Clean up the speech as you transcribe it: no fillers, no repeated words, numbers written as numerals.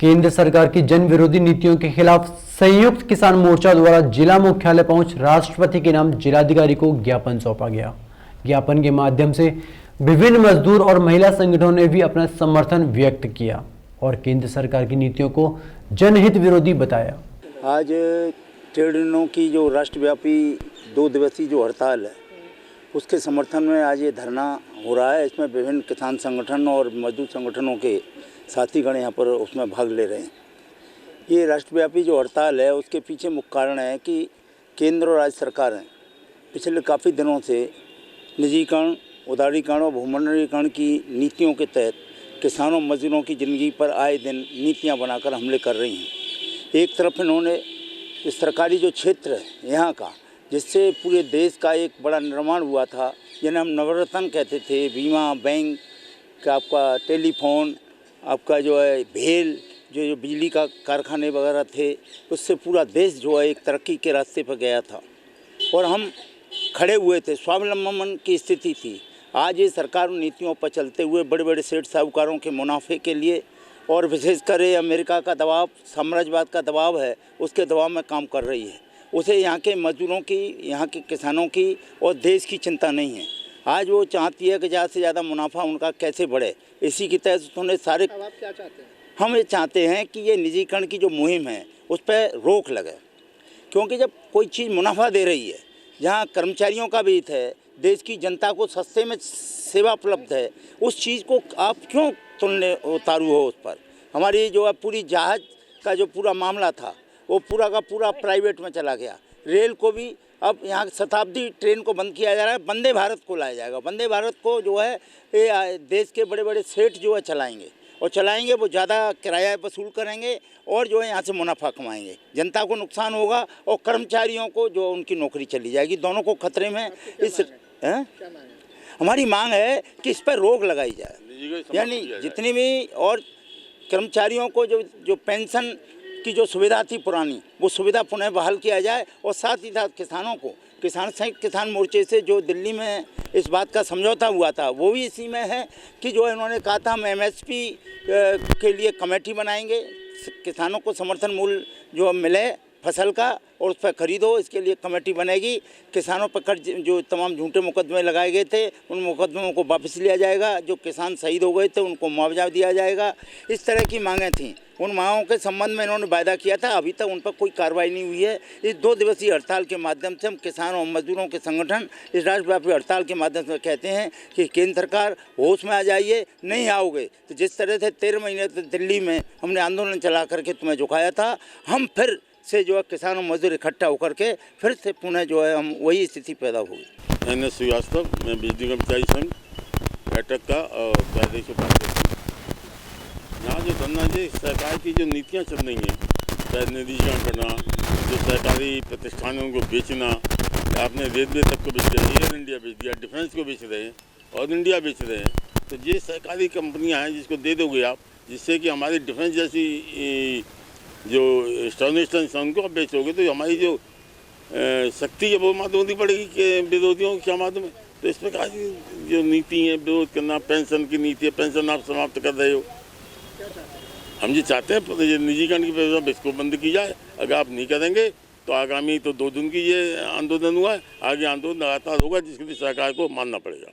केंद्र सरकार की जन विरोधी नीतियों के खिलाफ संयुक्त किसान मोर्चा द्वारा जिला मुख्यालय पहुंच राष्ट्रपति के नाम जिलाधिकारी को ज्ञापन सौंपा गया। ज्ञापन के माध्यम से विभिन्न मजदूर और महिला संगठनों ने भी अपना समर्थन व्यक्त किया और केंद्र सरकार की नीतियों को जनहित विरोधी बताया। आज ट्रेड यूनियनों की जो राष्ट्रव्यापी 2 दिवसीय जो हड़ताल है उसके समर्थन में आज ये धरना हो रहा है। इसमें विभिन्न किसान संगठन और मजदूर संगठनों के साथीगण यहाँ पर उसमें भाग ले रहे हैं। ये राष्ट्रव्यापी जो हड़ताल है उसके पीछे मुख्य कारण है कि केंद्र और राज्य सरकारें पिछले काफ़ी दिनों से निजीकरण, उदारीकरण और भूमंडलीकरण की नीतियों के तहत किसानों मजदूरों की ज़िंदगी पर आए दिन नीतियाँ बनाकर हमले कर रही हैं। एक तरफ इन्होंने इस सरकारी जो क्षेत्र है यहाँ का, जिससे पूरे देश का एक बड़ा निर्माण हुआ था, जिन्हें हम नवरत्न कहते थे, बीमा, बैंक का, आपका टेलीफोन, आपका जो है भेल, जो बिजली का कारखाने वगैरह थे, उससे पूरा देश जो है एक तरक्की के रास्ते पर गया था और हम खड़े हुए थे, स्वावलंबन की स्थिति थी। आज ये सरकार नीतियों पर चलते हुए बड़े बड़े सेठ साहूकारों के मुनाफे के लिए और विशेषकर अमेरिका का दबाव, साम्राज्यवाद का दबाव है, उसके दबाव में काम कर रही है। उसे यहाँ के मजदूरों की, यहाँ के किसानों की और देश की चिंता नहीं है। आज वो चाहती है कि ज़्यादा से ज़्यादा मुनाफा उनका कैसे बढ़े। इसी की तहत उन्होंने सारे, अब आप क्या चाहते हैं? हम ये चाहते हैं कि ये निजीकरण की जो मुहिम है उस पर रोक लगे, क्योंकि जब कोई चीज़ मुनाफा दे रही है, जहाँ कर्मचारियों का भी हित है, देश की जनता को सस्ते में सेवा उपलब्ध है, उस चीज़ को आप क्यों तुलने उतारू हो उस पर। हमारी जो है पूरी जहाज़ का जो पूरा मामला था वो पूरा का पूरा प्राइवेट में चला गया। रेल को भी अब यहाँ शताब्दी ट्रेन को बंद किया जा रहा है, वंदे भारत को लाया जाएगा। वंदे भारत को जो है ये देश के बड़े बड़े सेठ जो है चलाएंगे और चलाएंगे, वो ज़्यादा किराया वसूल करेंगे और जो है यहाँ से मुनाफा कमाएंगे। जनता को नुकसान होगा और कर्मचारियों को जो उनकी नौकरी चली जाएगी, दोनों को खतरे में। इस हमारी मांग है कि इस पर रोक लगाई जाए, यानी जितनी भी और कर्मचारियों को जो पेंशन की जो सुविधा थी पुरानी, वो सुविधा पुनः बहाल किया जाए और साथ ही साथ किसानों को संयुक्त किसान मोर्चे से जो दिल्ली में इस बात का समझौता हुआ था वो भी इसी में है कि जो इन्होंने कहा था हम MSP के लिए कमेटी बनाएंगे, किसानों को समर्थन मूल्य जो मिले फसल का और उस पर खरीदो, इसके लिए कमेटी बनेगी। किसानों पर जो तमाम झूठे मुकदमे लगाए गए थे उन मुकदमों को वापस लिया जाएगा, जो किसान शहीद हो गए थे उनको मुआवजा दिया जाएगा। इस तरह की मांगें थीं। उन मांगों के संबंध में इन्होंने वायदा किया था, अभी तक उन पर कोई कार्रवाई नहीं हुई है। इस 2 दिवसीय हड़ताल के माध्यम से हम किसानों और मजदूरों के संगठन इस राष्ट्रव्यापी हड़ताल के माध्यम से कहते हैं कि केंद्र सरकार होश में आ जाइए। नहीं आओगे तो जिस तरह से 13 महीने तक दिल्ली में हमने आंदोलन चला करके तुम्हें झुकाया था, हम फिर से जो है किसान और मजदूर इकट्ठा होकर के फिर से पुनः जो है हम वही स्थिति पैदा होगी। NS श्रीवास्तव, मैं बिजली कर्मचारी संघ बैठक का प्रदेश उपाध्यक्ष हूँ। यहाँ जो धरना जी सरकार की जो नीतियाँ चल रही हैं, चाहे निजीकरण करना, जो सरकारी प्रतिष्ठानों को बेचना, आपने रेलवे तक को बेच दिया, एयर इंडिया बेच दिया, डिफेंस को बेच रहे हैं और इंडिया बेच रहे हैं, तो ये सरकारी कंपनियाँ हैं जिसको दे दोगे आप, जिससे कि हमारी डिफेंस जैसी जो स्टॉर्नेशन उनको आप बेचोगे तो हमारी जो शक्ति है वो माध्यम होनी पड़ेगी कि विरोधियों के माध्यम में। तो इस प्रकार की जो नीति है विरोध करना, पेंशन की नीति है, पेंशन आप समाप्त कर रहे हो। हम ये चाहते हैं ये निजीकरण की व्यवस्था इसको बंद की जाए। अगर आप नहीं करेंगे तो आगामी 2 दिन की ये आंदोलन हुआ है, आगे आंदोलन लगातार होगा, जिसके लिए सरकार को मानना पड़ेगा।